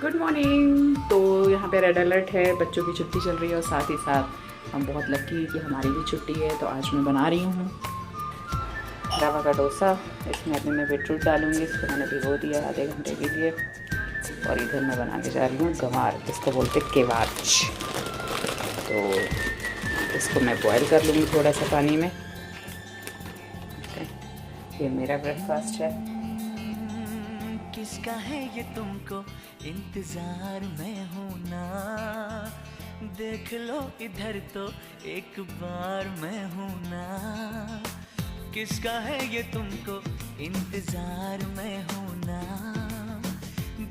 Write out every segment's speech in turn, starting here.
Good morning. तो यहाँ पे रेड अलर्ट है, बच्चों की छुट्टी चल रही है और साथ ही साथ हम बहुत लकी कि हमारी भी छुट्टी है। तो आज मैं बना रही हूँ रवा का डोसा। इसमें अभी मैं बीटरूट डालूँगी, इसको मैंने भिगो दिया आधे घंटे के लिए। और इधर मैं बनाने जा रही हूँ गंवार, इसको बोलते केवाच। तो इसको मैं बॉईल कर लूँगी थोड़ा सा पानी में। ये मेरा ब्रेकफास्ट है। किसका है ये तुमको इंतजार में हूँ ना, देख लो इधर तो एक बार मैं हूँ ना। किसका है ये तुमको इंतजार में हूँ ना,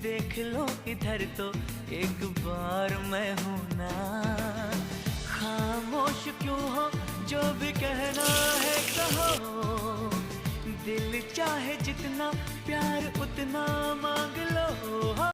देख लो इधर तो एक बार मैं हूँ ना। खामोश क्यों हो, जो भी कहना है कहो, दिल चाहे जितना प्यार उतना मांग लो हो।